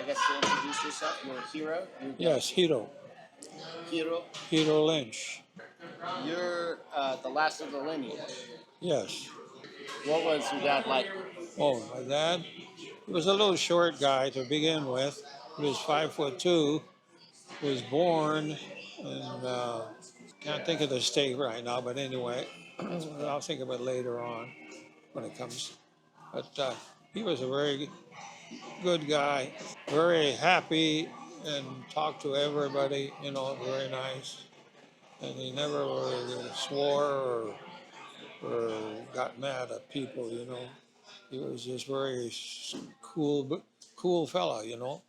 guess to introduce yourself, you're Hiro. Yes, Hiro. Hiro. Hiro Lynch. You're the last of the lineage. Yes. What was your dad like? Oh, my dad, he was a little short guy to begin with. He was 5'2". Was born in, can't think of the state right now, but anyway, I'll think of it later on when it comes. But he was a very good guy, very happy and talked to everybody, very nice. And he never swore or got mad at people. He was just very cool fella. And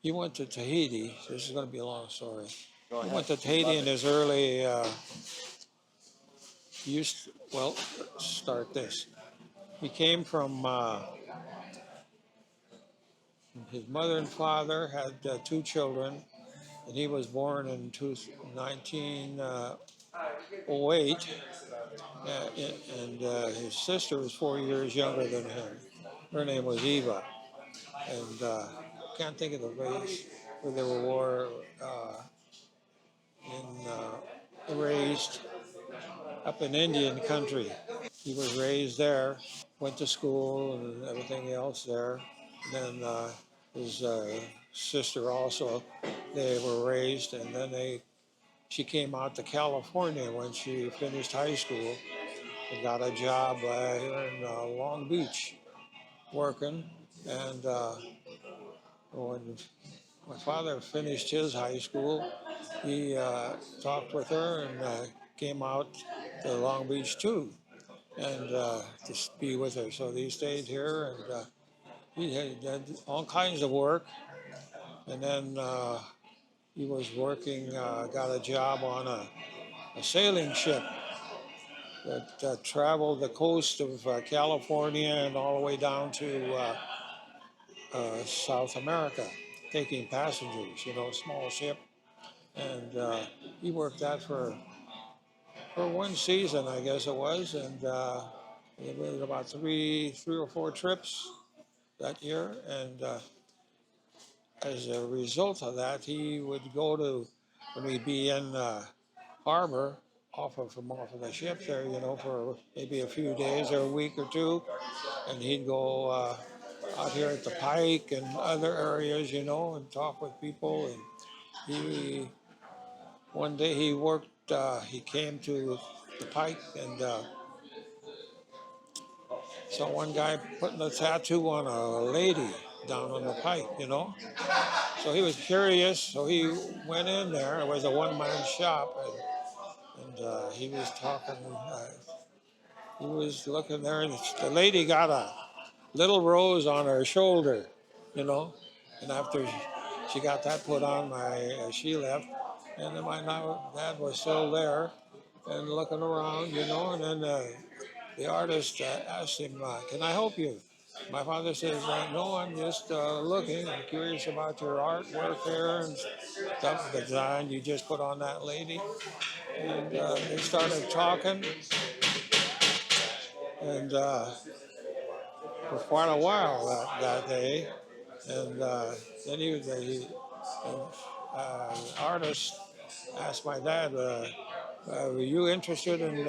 he went to Tahiti. This is going to be a long story. He went to Tahiti in his early, well, let's start this. He came from, his mother and father had 2 children, and he was born in 1908, and his sister was 4 years younger than him. Her name was Eva, and can't think of the place where they were raised up in Indian country. He was raised there, went to school and everything else there. And then his sister also, they were raised, and then she came out to California when she finished high school and got a job here in Long Beach working. And when my father finished his high school, he talked with her and came out to Long Beach too, and to be with her. So he stayed here, and he did all kinds of work. And then he was working, got a job on a sailing ship that traveled the coast of California and all the way down to South America, taking passengers, small ship. And he worked that for 1 season, I guess it was, and it was about three or four trips that year. And as a result of that, he would go to, when we'd be in harbor, off of the ship there, for maybe a few days or a week or two, and he'd go out here at the Pike and other areas, and talk with people. And one day he worked, he came to the Pike, and saw one guy putting a tattoo on a lady down on the Pike. So he was curious, so he went in there. It was a one-man shop, and he was talking. He was looking there, and the lady got a little rose on her shoulder, And after she got that put on, she left, and then my dad was still there and looking around, And then the artist asked him, "Can I help you?" My father says, "No, I'm just looking. I'm curious about your artwork here and stuff, the design you just put on that lady." And they started talking, and for quite a while that day. And then the artist asked my dad, "Were you interested in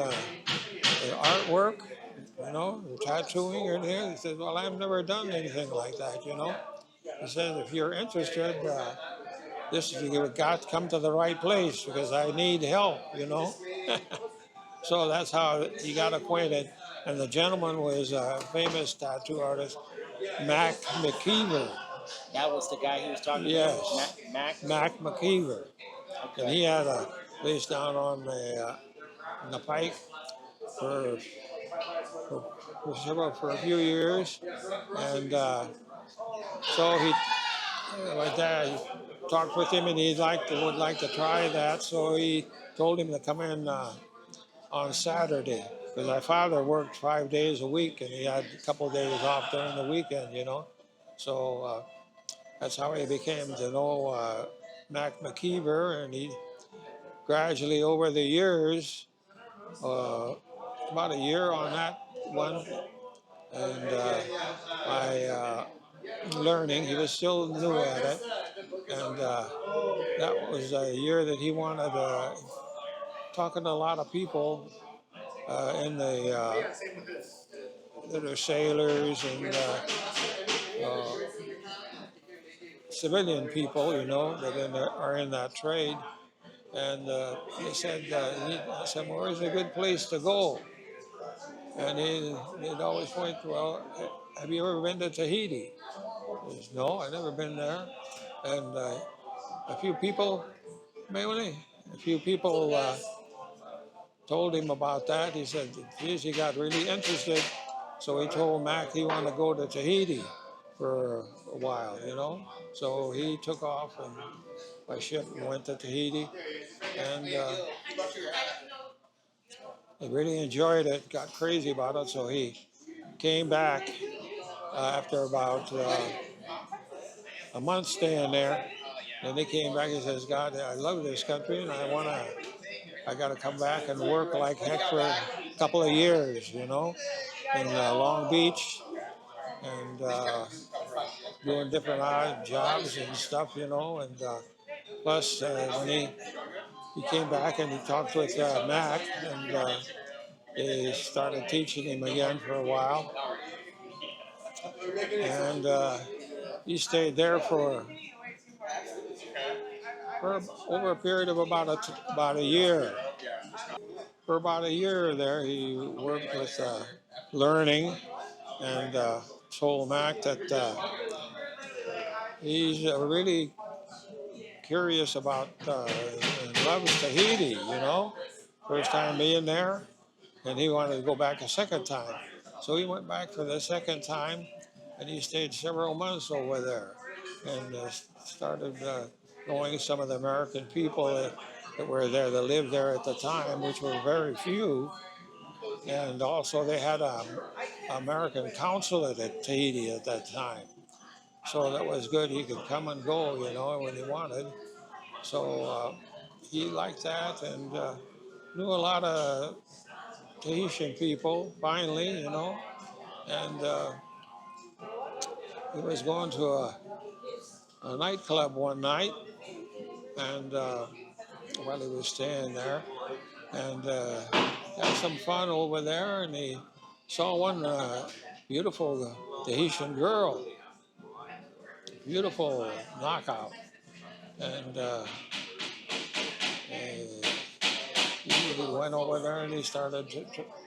artwork, the tattooing or anything?" He said, "Well, I've never done anything like that. He said, "If you're interested, you've got to come to the right place because I need help." So that's how he got acquainted. And the gentleman was a famous tattoo artist, McKeever. That was the guy he was talking Yes. to? Mac McKeever. Okay. And he had a place down on the Pike for a few years. And so my dad talked with him, and he would like to try that. So he told him to come in on Saturday, because my father worked 5 days a week, and he had a couple of days off during the weekend. So that's how he became to know Mac McKeever, and he gradually over the years, about a year on that one, and learning. He was still new at it, and that was a year that he wanted talking to a lot of people in the that are sailors and uh, civilian people, that are in that trade. And he said, I said, well, where's a good place to go? And he'd always point, well, have you ever been to Tahiti? He says, no, I've never been there. And a few people, mainly, a few people told him about that. He said, geez, he got really interested. So he told Mac he wanted to go to Tahiti for a while. So he took off and by ship and went to Tahiti. And he really enjoyed it, got crazy about it. So he came back after about a month staying there. And he came back and says, God, I love this country and I got to come back and work like heck for a couple of years, in Long Beach and doing different odd jobs and stuff, and plus when he came back and he talked with Mac and they started teaching him again for a while. And he stayed there for over a period of about a year. For about a year there, he worked with learning and told Mac that he's really curious about and loves Tahiti. First time being there, and he wanted to go back a second time. So he went back for the second time, and he stayed several months over there, and started knowing some of the American people that were there, that lived there at the time, which were very few. And also they had an American consulate at Tahiti at that time. So that was good. He could come and go, when he wanted. So he liked that and knew a lot of Tahitian people, finally, And he was going to a nightclub one night, and while he was staying there, and had some fun over there, and he saw one beautiful Tahitian girl, beautiful knockout, and he went over there and he started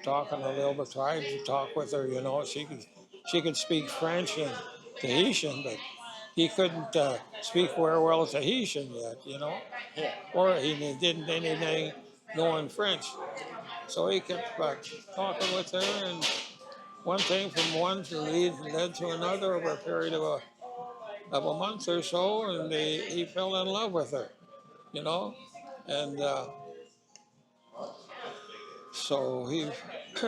talking a little bit, tried to talk with her. She could speak French and Tahitian, but he couldn't speak very well Tahitian yet. Yeah. Or he didn't anything knowing French. So he kept talking with her, and one thing from one to led to another over a period of a month or so, and he fell in love with her, and so he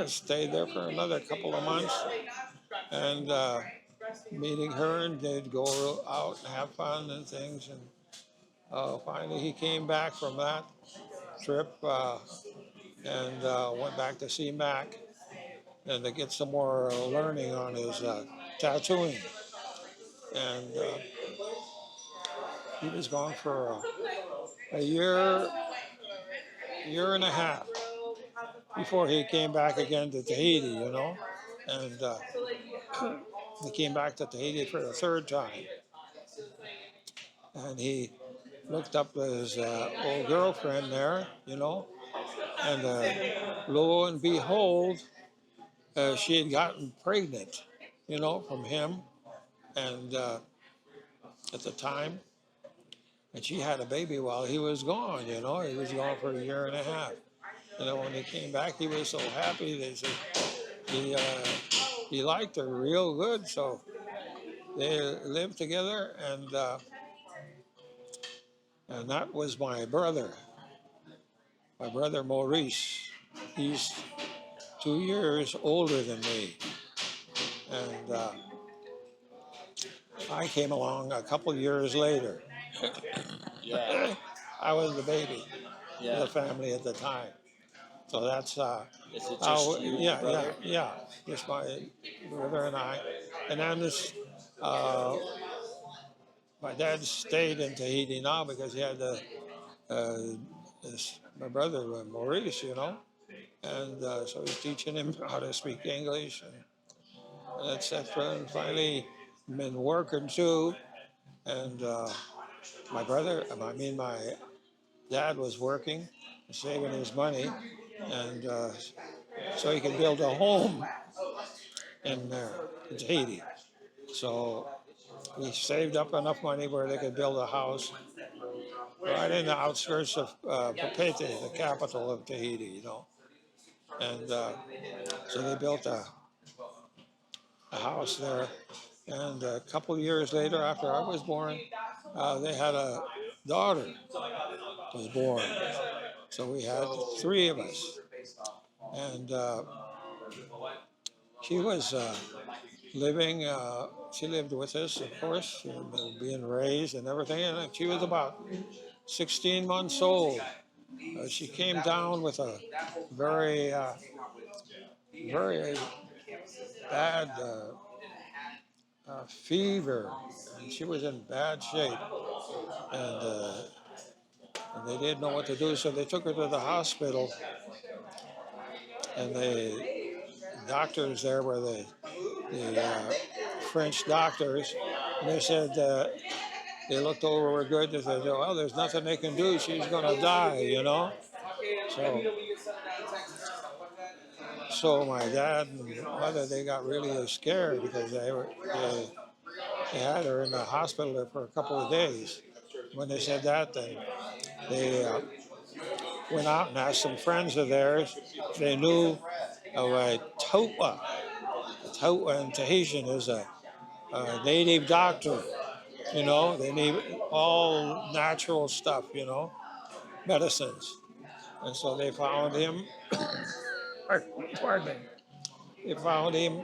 stayed there for another couple of months, and meeting her, and they'd go out and have fun and things, and finally he came back from that trip and went back to see Mac and to get some more learning on his tattooing. And he was gone for a year and a half before he came back again to Tahiti. And he came back to Tahiti for the third time. And he looked up his old girlfriend there, and lo and behold, she had gotten pregnant, from him, and at the time, and she had a baby while he was gone. He was gone for a year and a half. And then when he came back, he was so happy. They said he liked her real good, so they lived together, and that was my brother Maurice. He's 2 years older than me, and I came along a couple years later. Yeah. I was the baby Yeah. of the family at the time. So that's Is it just you, yeah, brother? yeah, just my brother and I. And then Uh, my dad stayed in Tahiti now because he had uh, my brother Maurice, and so he's teaching him how to speak English and etc. And finally, been working too, and my dad was working, saving his money, and so he could build a home in there, in Tahiti. So we saved up enough money where they could build a house right in the outskirts of Papeete, the capital of Tahiti. And so they built a house there. And a couple of years later, after I was born, they had a daughter was born. So we had three of us. And she was she lived with us, of course, being raised and everything. And she was about 16 months old. She came down with a very, very bad fever, and she was in bad shape, and they didn't know what to do, so they took her to the hospital, and the doctors there were the French doctors, and they said they looked over her good. They said, "Well, there's nothing they can do. She's going to die." So, so my dad and mother, they got really scared because they had her in the hospital for a couple of days. When they said that, they went out and asked some friends of theirs if they knew of a toa. A toa in Tahitian is a native doctor. They need all natural stuff, medicines. And so they found him, pardon me, they found him,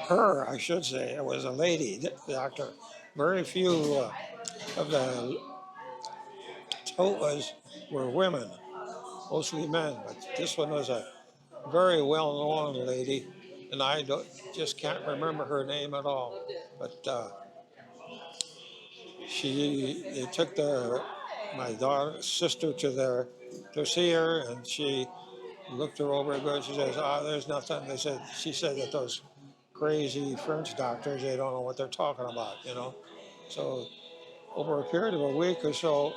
her, I should say, it was a lady doctor. Very few of the toas were women, mostly men, but this one was a very well-known lady, and just can't remember her name at all. But they took my sister to see her, and she looked her over good. She says, "Ah, there's nothing." She said that those crazy French doctors, they don't know what they're talking about. So over a period of a week or so,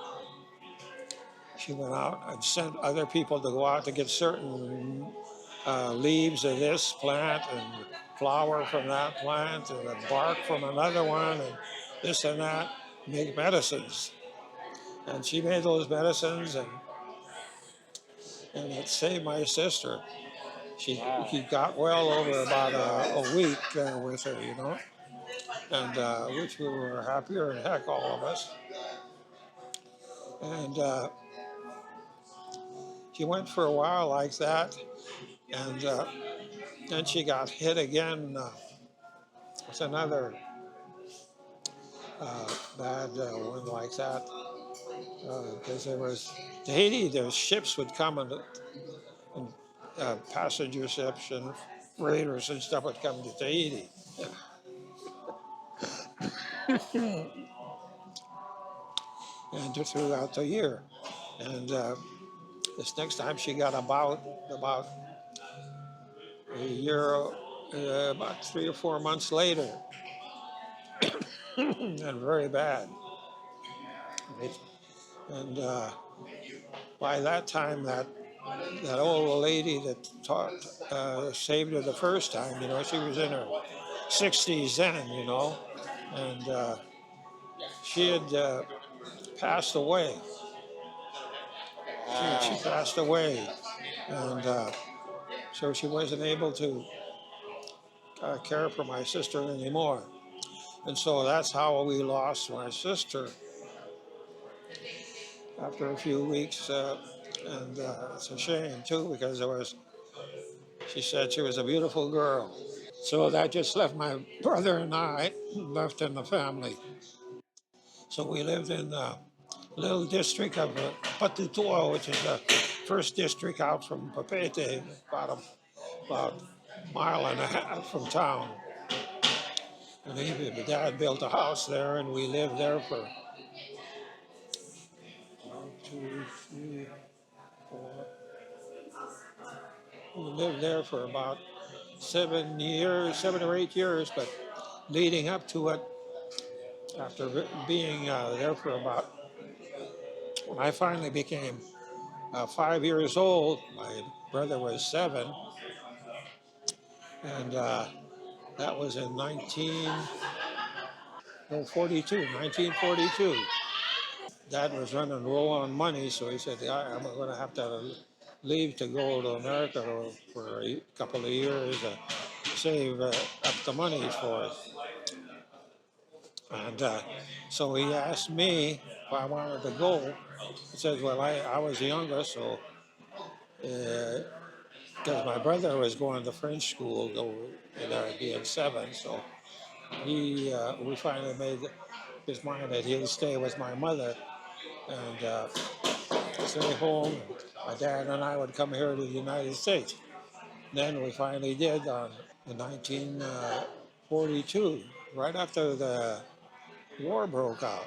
she went out and sent other people to go out to get certain leaves of this plant and flower from that plant and the bark from another one and this and that, make medicines. And she made those medicines, and it saved my sister. He got well over about a week with her, and which we were happier than heck, all of us. And she went for a while like that, and then she got hit again with another bad one like that. Because there was Tahiti, the ships would come and passenger ships and freighters and stuff would come to Tahiti. And throughout the year. And this next time she got about a year, about 3 or 4 months later, and very bad. And by that time, that old lady that saved her the first time, she was in her 60s then, and she had passed away. She passed away, and so she wasn't able to care for my sister anymore. And so that's how we lost my sister after a few weeks. And it's a shame, too, because she said she was a beautiful girl. So that just left my brother and I left in the family. So we lived in the little district of Patutua, which is the first district out from Papeete, about a mile and a half from town. My dad built a house there, and we lived there for 1, 2, 3, 4. We lived there for about 7 years, 7 or 8 years. But leading up to it, after being there for about, when I finally became 5 years old, my brother was 7, and that was in 1942. Dad was running low on money, so he said, "Yeah, I'm going to have to leave to go to America for a couple of years to save up the money for it." And so he asked me if I wanted to go. He said, "Well, I was the youngest, so because my brother was going to French school, though being 7, so we finally made his mind that he'd stay with my mother and stay home. My dad and I would come here to the United States. Then we finally did in 1942, right after the war broke out.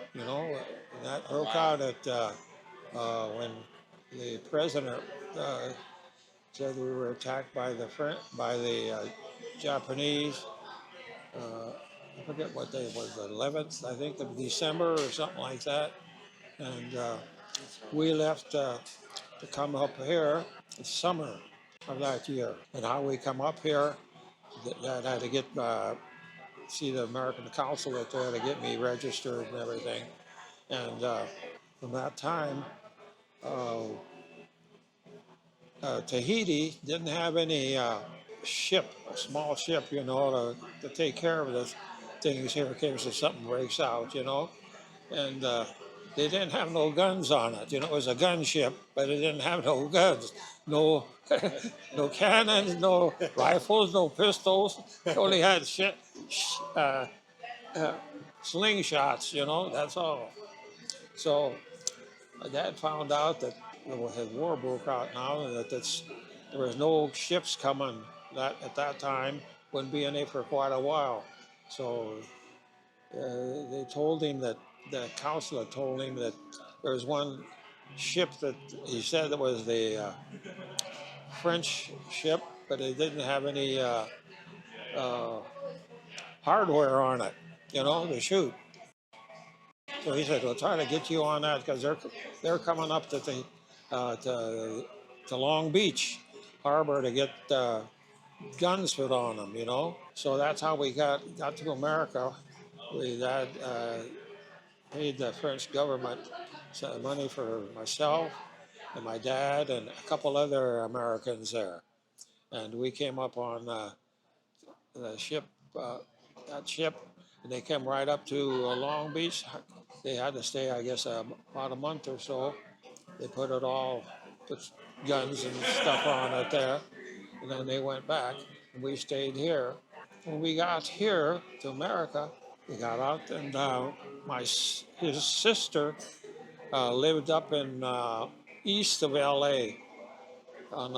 That broke out when the president said we were attacked by the Japanese. I forget what day it was, the 11th, I think, of December or something like that. And we left to come up here in summer of that year. And how we come up here, that had to get see the American consulate there to get me registered and everything. And from that time, uh, Tahiti didn't have any ship, a small ship, to take care of the things here in case if something breaks out. And they didn't have no guns on it. It was a gunship, but it didn't have no guns, no, no cannons, no rifles, no pistols. It only had uh, uh, slingshots. That's all. So my dad found out that his war broke out now, and that there was no ships coming that at that time. Wouldn't be any for quite a while. So they told him that the consulate told him that there was one ship that he said that was the French ship, but it didn't have any uh, hardware on it, to shoot. So he said, "We'll try to get you on that because they're coming up to Long Beach Harbor to get guns put on them. So that's how we got to America. We had paid the French government some money for myself and my dad and a couple other Americans there, and we came up on the ship, that ship, and they came right up to Long Beach. They had to stay, I guess, about a month or so. They put guns and stuff on it there, and then they went back, and we stayed here. When we got here to America, we got out, and his sister lived up in east of L.A. on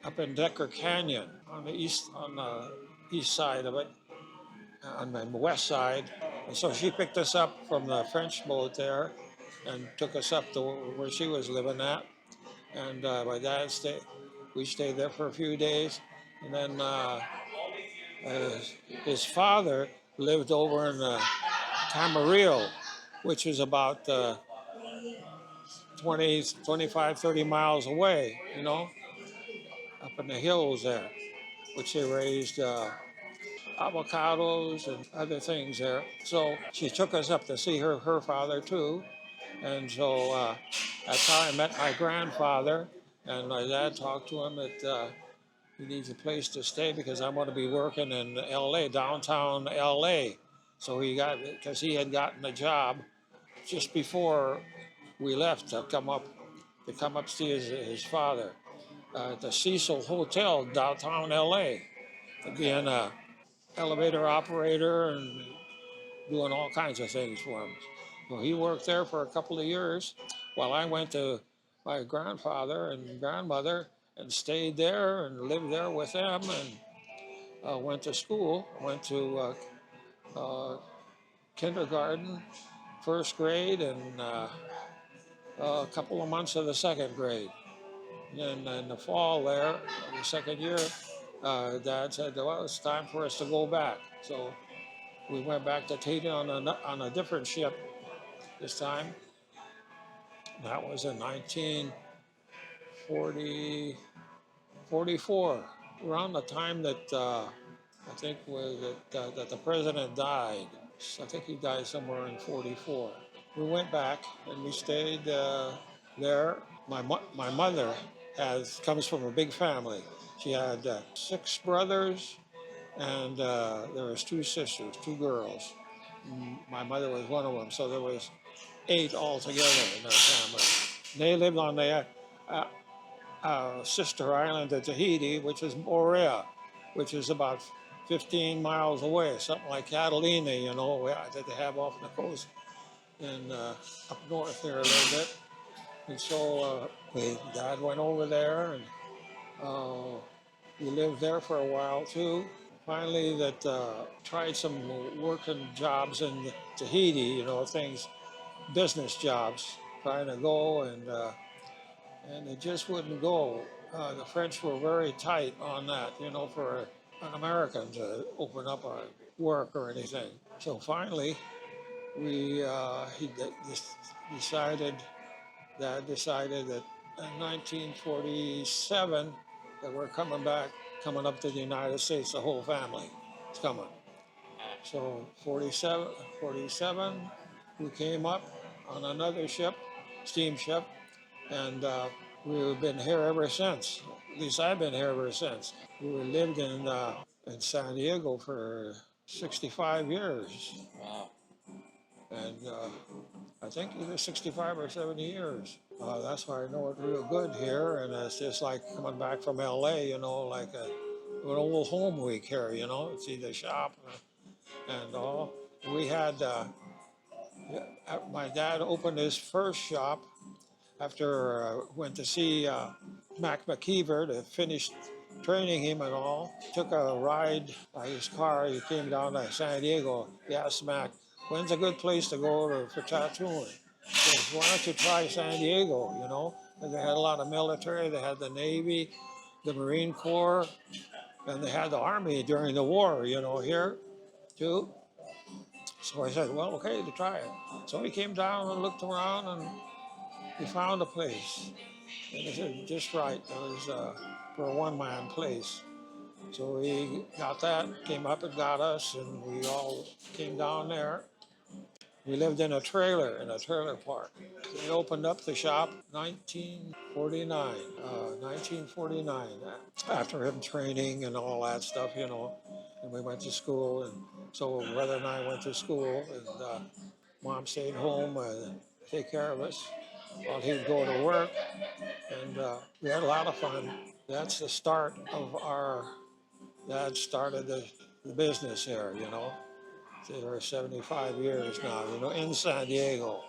up in Decker Canyon on the east side of it, on the west side. And so she picked us up from the French boat there and took us up to where she was living at. And my dad we stayed there for a few days. And then his father lived over in Camarillo, which is about 20, 25, 30 miles away, up in the hills there, which they raised avocados and other things there. So she took us up to see her father too. And so that's how I met my grandfather. And my dad talked to him that he needs a place to stay because I'm going to be working in LA, downtown LA. So because he had gotten a job just before we left to come up to see his father at the Cecil Hotel, downtown LA, being a elevator operator and doing all kinds of things for him. So he worked there for a couple of years while I went to my grandfather and grandmother and stayed there and lived there with them and went to school, went to uh, kindergarten, first grade, and a couple of months of the second grade. And then in the fall there, the second year, Dad said, well, it's time for us to go back. So we went back to Tahiti on a different ship this time. That was in 1944, around the time that I think that the president died. I think he died somewhere in 44. We went back and we stayed there. My mother comes from a big family. She had 6 brothers, and there was 2 sisters, 2 girls. My mother was one of them, so there was 8 altogether in their family. They lived on the uh, sister island of Tahiti, which is Morea, which is about 15 miles away, something like Catalina, that they have off the coast and up north there a little bit. And so Dad went over there, and uh, we lived there for a while too. Finally, that tried some working jobs in Tahiti, things, business jobs, trying to go, and it just wouldn't go. The French were very tight on that, for an American to open up a work or anything. So finally, he decided decided that in 1947 that we're coming up to the United States. The whole family is coming. So 47, we came up on another ship, steamship, and we've been here ever since. At least I've been here ever since. We lived in San Diego for 65 years, Wow. and I think either 65 or 70 years. That's why I know it real good here, and it's just like coming back from LA, like an old home week here, see the shop and all. We had, my dad opened his first shop after went to see McKeever to finish training him and all. Took a ride by his car. He came down to San Diego. He asked Mac, when's a good place to go for tattooing? He says, why don't you try San Diego, And they had a lot of military. They had the Navy, the Marine Corps, and they had the Army during the war, here too. So I said, well, okay, to try it. So he came down and looked around, and he found a place. And he said, just right. It was for a one-man place. So we got that, came up and got us, and we all came down there. We lived in a trailer park. They opened up the shop 1949, 1949, after him training and all that stuff, And we went to school, and so Brother and I went to school, and Mom stayed home and take care of us while he'd go to work, and we had a lot of fun. That's the start of Dad started the business here, There are 75 years now, in San Diego,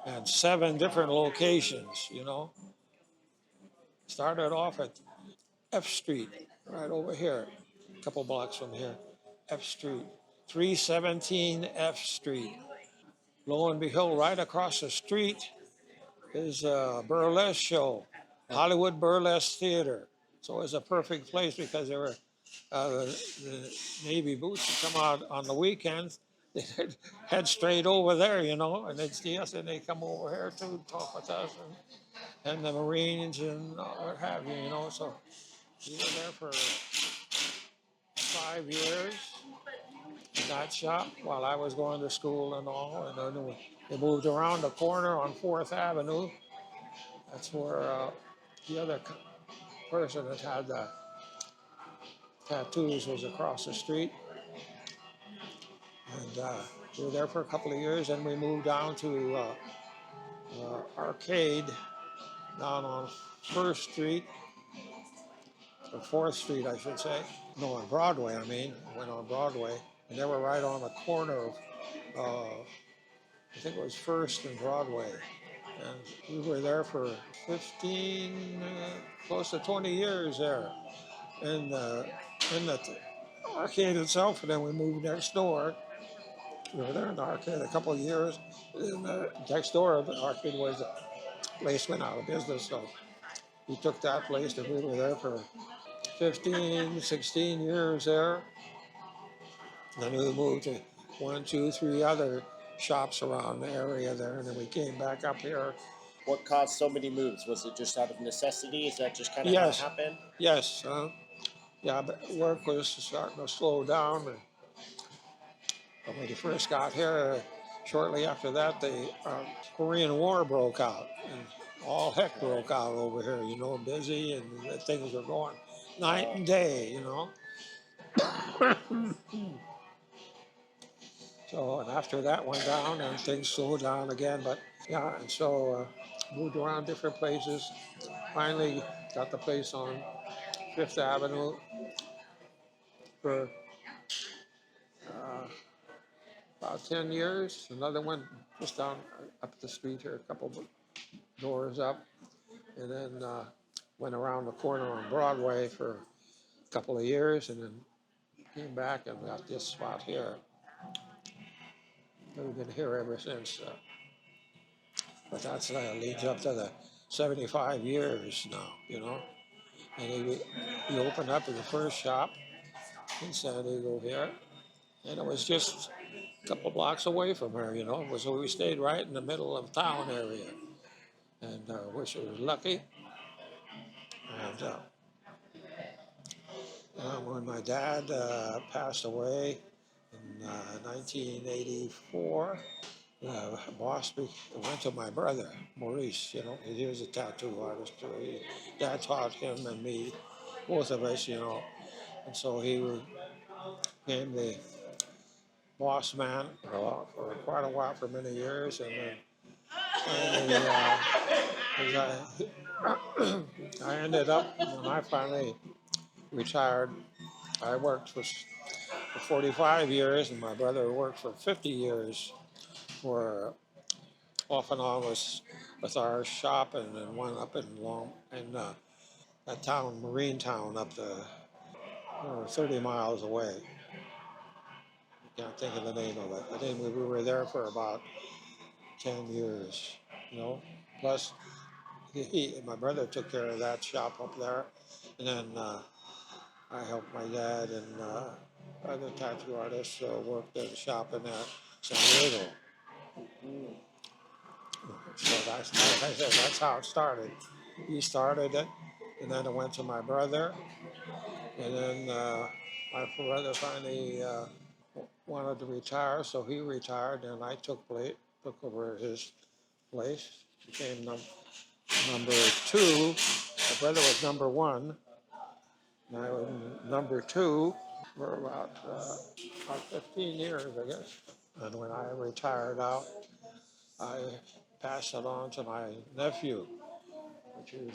and 7 different locations, Started off at F Street, right over here, a couple blocks from here, F Street, 317 F Street. Lo and behold, right across the street is a burlesque show, Hollywood Burlesque Theater. So it was a perfect place because there were the Navy boots would come out on the weekends. They'd head straight over there, and they'd see us and they'd come over here to talk with us and the Marines and what have you, So we were there for 5 years in that shop while I was going to school and all. And then they moved around the corner on 4th Avenue. That's where the other person that had the tattoos was across the street. And we were there for a couple of years, and we moved down to Arcade down on First Street, or 4th Street, I should say. No, on Broadway, I mean. Went on Broadway. And they were right on the corner of, I think it was First and Broadway. And we were there for 15, close to 20 years there in the arcade itself. And then we moved next door We were there in the arcade a couple of years. And next door of the arcade was a place went out of business, so we took that place and we were there for 15, 16 years there. Then we moved to one, two, three other shops around the area there, and then we came back up here. What caused so many moves? Was it just out of necessity? Is that just kind of how it Yes, happened? yes, yeah, but work was starting to slow down. And when we first got here, shortly after that, the Korean War broke out, and all heck broke out over here. You know, busy, and things were going night and day. You know. So, and after that went down, and things slowed down again. But yeah, and so moved around different places. Finally, got the place on Fifth Avenue for uh, about 10 years. Another one just down up the street here, a couple doors up, and then went around the corner on Broadway for a couple of years, and then came back and got this spot here. We've been here ever since. But that's leads up to the 75 years now, you know. And he opened up his first shop in San Diego here, and it was just a couple blocks away from here, you know. So we stayed right in the middle of town area, and which was lucky. And when my dad passed away in 1984, boss went to my brother, Maurice, you know, he was a tattoo artist too. Dad taught him and me, both of us, you know. And so he became the boss man for quite a while, for many years. And then finally, I ended up, when I finally retired, I worked for 45 years, and my brother worked for 50 years for off and on with our shop, and then one up in that town, Marine Town, up the 30 miles away. Can't think of the name of it. I think we were there for about 10 years, you know. Plus, my brother took care of that shop up there, and then I helped my dad and other tattoo artists work at the shop in San Diego. So that's, like I said, that's how it started. He started it, and then it went to my brother, and then my brother finally wanted to retire, so he retired, and I took over his place, became number two. My brother was number one, and I was number two for about 15 years, I guess. And when I retired out, I passed it on to my nephew, which is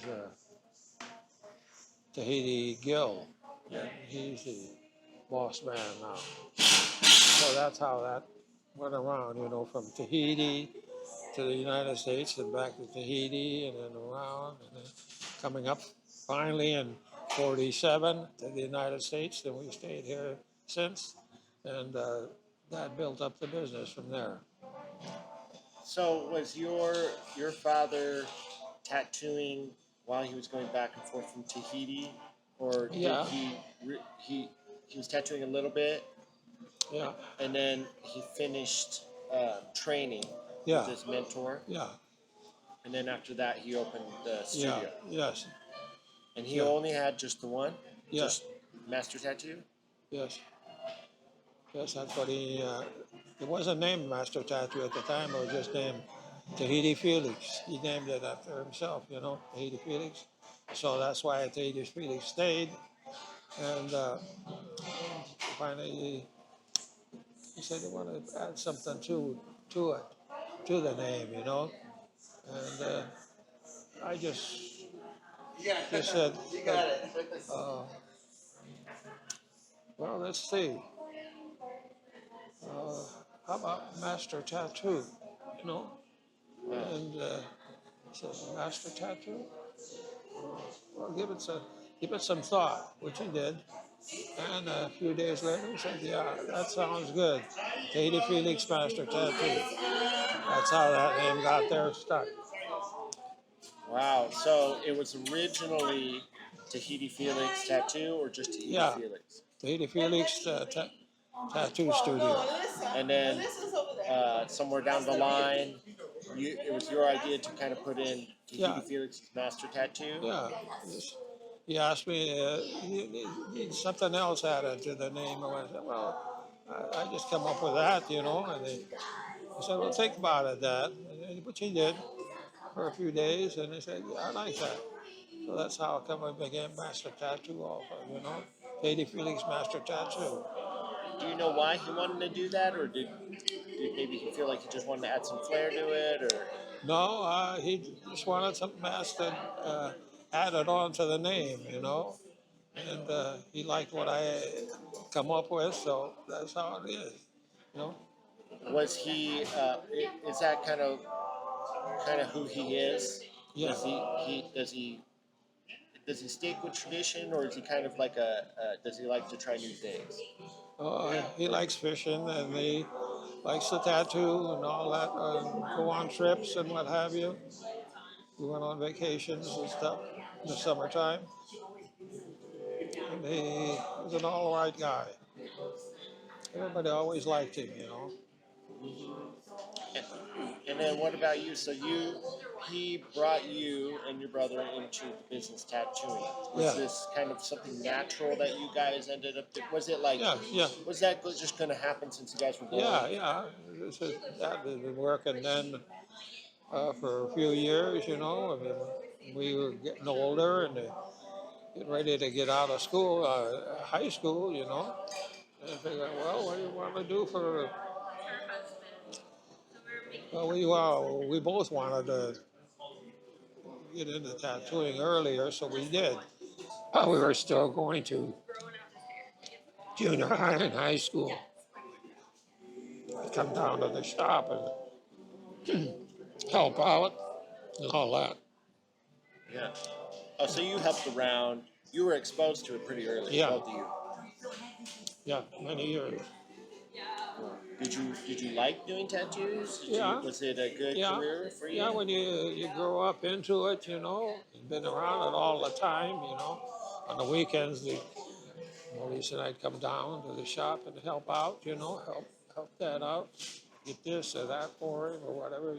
Tahiti Gil. And he's the boss man now. So that's how that went around, you know, from Tahiti to the United States and back to Tahiti and then around and then coming up finally in 47 to the United States. Then we stayed here since, and that built up the business from there. So was your father tattooing while he was going back and forth from Tahiti, or did Yeah. he was tattooing a little bit, Yeah, and then he finished training yeah, with his mentor, yeah, and then after that he opened the yeah, studio, yes, and he yeah. only had just the one, Yeah. just master tattoo. Yes, yes, that's what it wasn't named Master Tattoo at the time, it was just named Tahiti Felix. He named it after himself, you know, Tahiti Felix. So that's why Tahiti Felix stayed. And finally, he said he wanted to add something to it, to the name, you know. And I just said, well, let's see. Uh, how about Master Tattoo, you know? And he said, Master Tattoo? Well, give it some thought, which he did. And a few days later, he said, "Yeah, that sounds good. Tahiti Felix Master Tattoo." That's how that name got there stuck. Wow. So it was originally Tahiti Felix Tattoo or just Tahiti Yeah, Felix? Tahiti Felix Tattoo Studio. And then somewhere down the line, it was your idea to kind of put in Tahiti Yeah, Felix Master Tattoo? yeah. He asked me, something else added to the name. I said, well, I just come up with that, And he said, well, think about it, Dad. Which he did for a few days, and he said, yeah, I like that. So that's how I come I became Master Tattoo also. Tahiti Felix Master Tattoo. Do you know why he wanted to do that, or did maybe he feel like he just wanted to add some flair to it, or? No, he just wanted something master added on to the name. And he liked what I come up with, so that's how it is. You know. Was he? Is that kind of who he is? Yeah. Does he stick with tradition, or is he kind of like does he like to try new things? He likes fishing and he likes the tattoo and all that. Go on trips and what have you. We went on vacations and stuff in the summertime. And he was an all right guy. Everybody always liked him. And then what about you? So he brought you and your brother into the business tattooing. Was Yeah. this kind of something natural that you guys ended up? Was it like? Yeah, yeah. Was that just going to happen since you guys were born? Yeah. That had been working then for a few years. And then we were getting older and getting ready to get out of school, high school. And I figured, well, what do you want to do for? Well, we both wanted to get into tattooing earlier, so we did. While we were still going to junior high and high school. I'd come down to the shop and help out and all that. Yeah. Oh, so you helped around. You were exposed to it pretty early, Yeah. both of you. Yeah, many years. Did you like doing tattoos? Yeah. Was it a good Yeah. career for you? Yeah, when you grow up into it, you've been around it all the time. On the weekends, Maurice and I'd come down to the shop and help out, help that out, get this or that for him or whatever.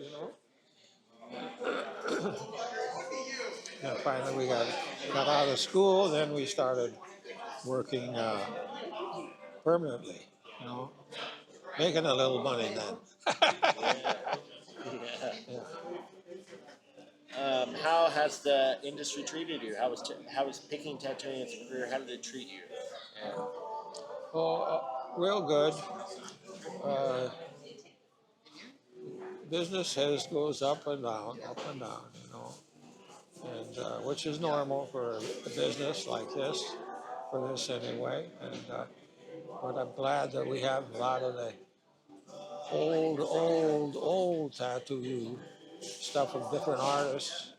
And finally we got out of school, then we started working permanently, you know, making a little money then. Yeah. Yeah. How has the industry treated you? How was picking tattooing as a career? How did it treat you? And, Real good. Uh, Business goes up and down, and which is normal for a business like this, for this anyway. And but I'm glad that we have a lot of the old tattoo stuff of different artists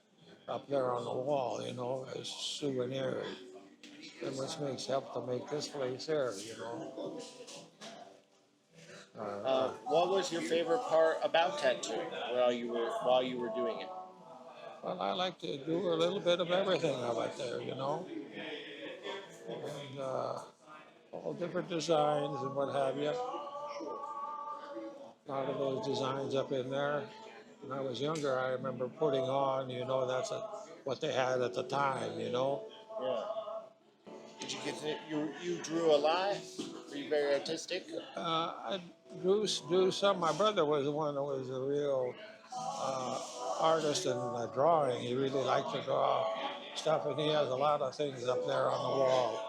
up there on the wall, as souvenirs, and which help to make this place here. what was your favorite part about tattooing while you were doing it? Well, I like to do a little bit of everything out there, and all different designs and what have you. A lot of those designs up in there. When I was younger, I remember putting on, that's what they had at the time. Yeah. Did you get you drew a lot? Were you very artistic? I drew some. My brother was the one that was a real artist in drawing. He really liked to draw stuff, and he has a lot of things up there on the wall.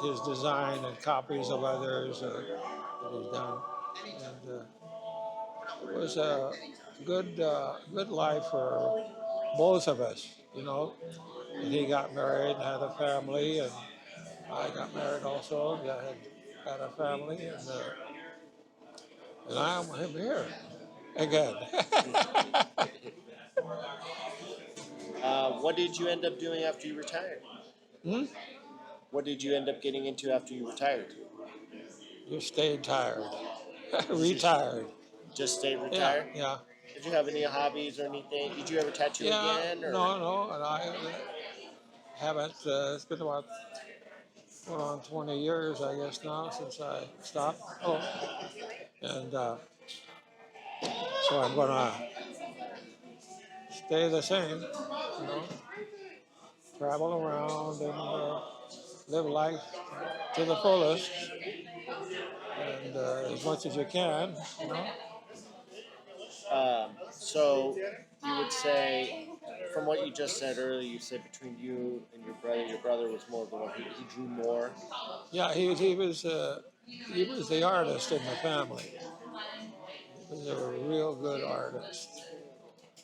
His design and copies of others that he's done. And it was a good life for both of us. And he got married and had a family, and I got married also. Had a family, and I'm here again. What did you end up doing after you retired? Hmm? What did you end up getting into after you retired? Just stayed tired, Just, retired. just stay Yeah, retired? yeah, Did you have any hobbies or anything? Did you ever tattoo yeah. again? Or No, no, and I haven't. It's been about going on 20 years, I guess, now since I stopped. Oh, and so I'm gonna stay the same. Travel around and live life to the fullest, and as much as you can. so you would say, from what you just said earlier, you said between you and your brother was more of the one who drew more. Yeah, he was the artist in the family. He was a real good artist,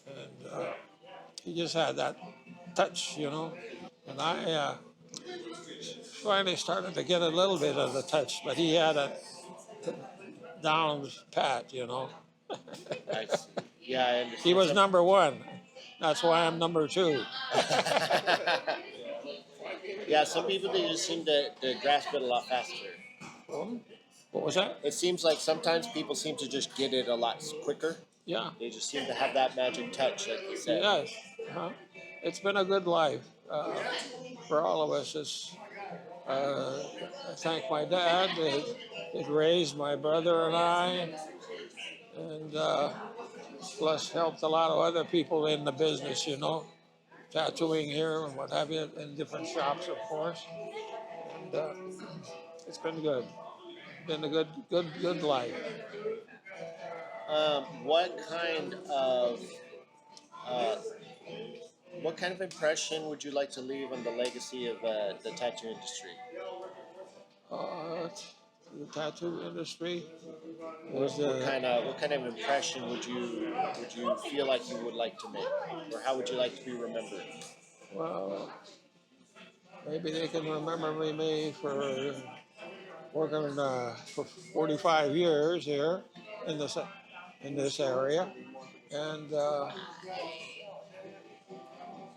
and he just had that touch. And I finally started to get a little bit of the touch, but he had it down pat. I see. Yeah, I He understand. was number one. That's why I'm number two. Yeah, some people they just seem to grasp it a lot faster. What was that? It seems like sometimes people seem to just get it a lot quicker. Yeah. They just seem to have that magic touch, like you said. Yes. Uh-huh. It's been a good life for all of us. I thank my dad. It raised my brother and I, and plus helped a lot of other people in the business, tattooing here and what have you, in different shops, of course. And it's been good. Been a good life. What kind of uh, what kind of impression would you like to leave on the legacy of the tattoo industry? Uh, the tattoo industry was What kind of impression would you feel like you would like to make, or how would you like to be remembered? well, maybe they can remember me for working for 45 years here in this area, and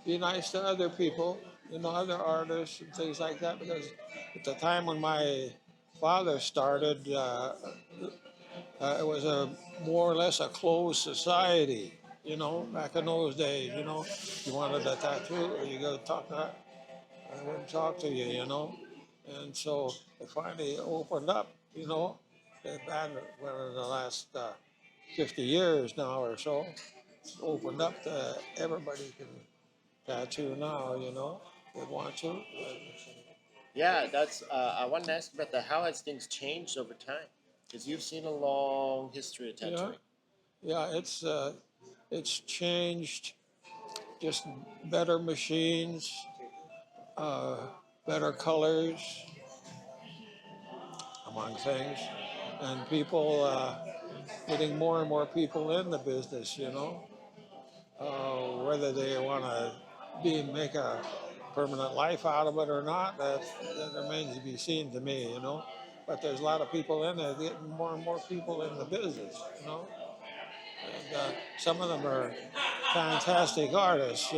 be nice to other people, other artists and things like that. Because at the time when my father started, it was a more or less a closed society. Back in those days, you wanted a tattoo, you go talk to that. I wouldn't talk to you. And so it finally opened up. And well, in the last 50 years now or so, it's opened up to everybody can tattoo now. They want to. Yeah, that's. I wanted to ask about that. How has things changed over time? Because you've seen a long history of Yeah, tattooing. yeah, it's changed. Just better machines, uh, better colors, among things, and people getting more and more people in the business. Whether they want to make a permanent life out of it or not, that remains to be seen to me. But there's a lot of people in there, getting more and more people in the business. And some of them are fantastic artists,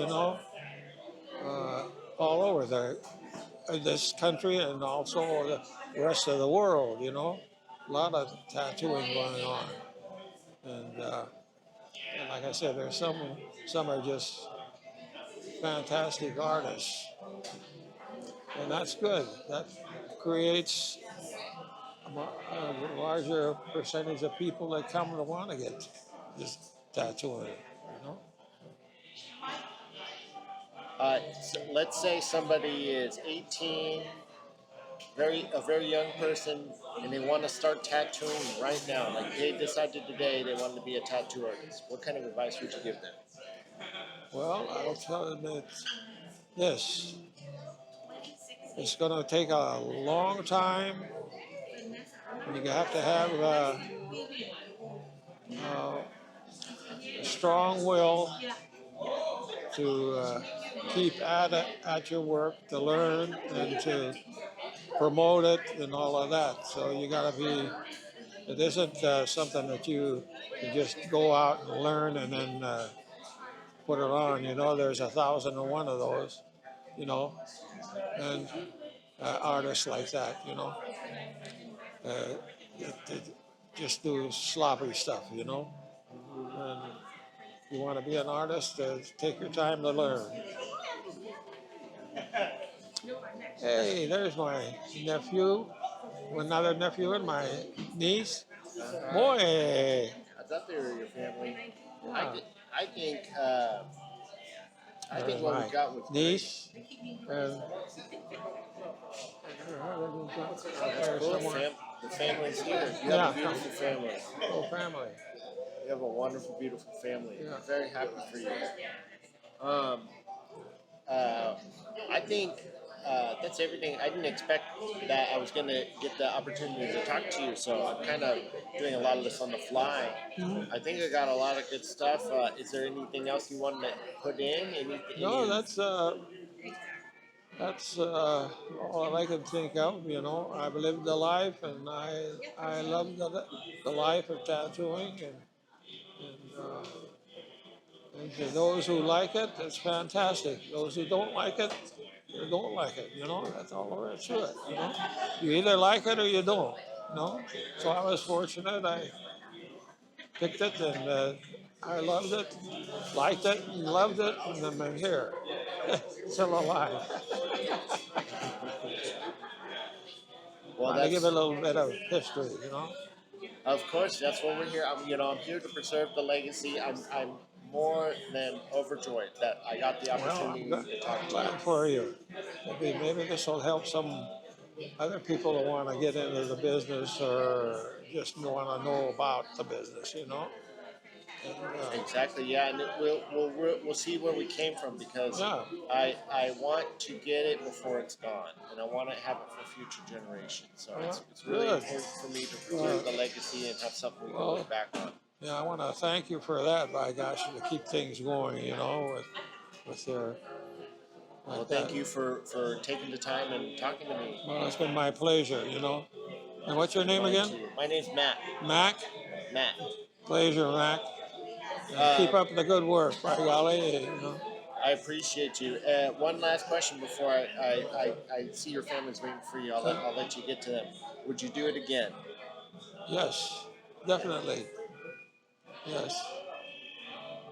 all over this country and also the rest of the world. A lot of tattooing going on. And like I said, there's some are just fantastic artists, and that's good. That creates a larger percentage of people that come to want to get this tattooing. You know. So let's say somebody is 18, a very young person, and they want to start tattooing right now. Like they decided today they wanted to be a tattoo artist. What kind of advice would you give them? Well, I'll tell them that this it's going to take a long time. You have to have a strong will to keep at your work, to learn and to promote it and all of that. So you got to be. It isn't something that you can just go out and learn and then put it on. You know, there's 1,001 of those. You know, and artists like that. You know, that just do sloppy stuff. You know, and you want to be an artist, take your time to learn. Hey, there's my nephew, another nephew and my niece. Uh-huh. Boy, I thought they were your family. I, yeah, thi- I think I think there's what we my got was great. niece, and That's there's cool. someone. The family's here. You have a Yeah, beautiful family. whole family. You have a wonderful, beautiful family. Yeah. I'm very happy for you. Um, uh, I think that's everything. I didn't expect that I was going to get the opportunity to talk to you, so I'm kind of doing a lot of this on the fly. Mhm. I think I got a lot of good stuff. Is there anything else you want to put in? No, that's all I can think of. You know, I've lived the life, and I love the life of tattooing, and to those who like it, it's fantastic. Those who don't like it, they don't like it. You know, that's all there is to it. You know, you either like it or you don't. You know, so I was fortunate. I picked it, and I loved it, liked it, and loved it, and then I'm here, still alive. Well, Trying to give it a that's little bit of history. You know. of course that's what we're here. I'm here to preserve the legacy. I'm more than overjoyed that I got the Well, opportunity to talk to you. glad for you. Maybe this will help some other people who want to get into the business or just want to know about the business, you know? And, Exactly. Yeah, and we'll see where we came from because yeah, I want to get it before it's gone, and I want to have it for future generations. So it's really good. important for me to preserve the legacy and have something we can Well, look back on. yeah, I want to thank you for that, by gosh, to keep things going, you know, with your, Well, like that. thank you for taking the time and talking to me. Well, it's been my pleasure, you know. And what's your name Mine again? too. My name's Matt. Mac? Matt. Pleasure, Mac. And keep Uh, up the good work, by golly, you know. I appreciate you. One last question before I see your family's waiting for you. I'll let you get to them. Would you do it again? Yes, definitely. Yes,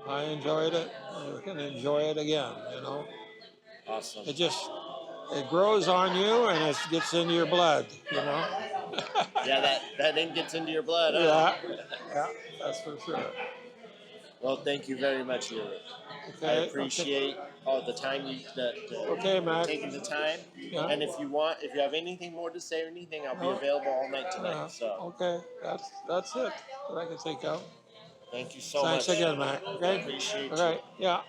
I enjoyed it. You can enjoy it again, you know. Awesome. It grows on you and it gets into your blood, you know. Yeah, that ink gets into your blood, huh? Yeah, yeah, that's for sure. Well, thank you very much, Hiro. I Okay, okay, appreciate all the time okay, Mac. taking the time. Yeah, And if you have anything more to say or anything, I'll be no, available all night tonight. So okay, that's it that I can think of. thank you so Thanks much. again, Mac. I Okay, appreciate all you. right, yeah.